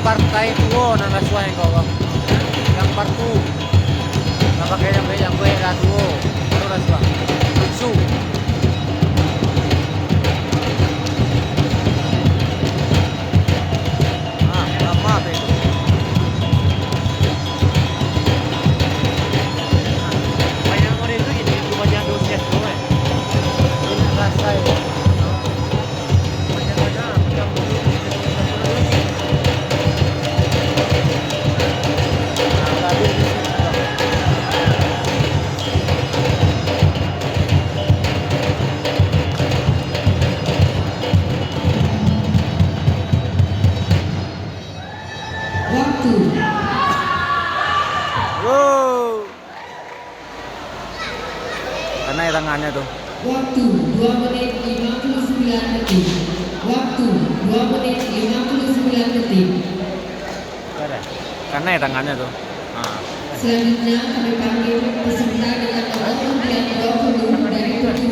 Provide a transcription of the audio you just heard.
partai tuo na nasuain ko bang. Yang partu. Napakai yang gue lah tuo. Baru nasuang. Tutsu. Ah, lama tuh itu. Banyak orang itu gini, banyak dosis tuh. Ini rasa itu. Waktu. Wow. Karena ya tangannya tuh. Waktu 2 menit 59 detik. Waktu 2 menit 59 detik. Karena ya tangannya tuh. Selanjutnya kami panggil peserta dengan nomor undian 20 dari Turki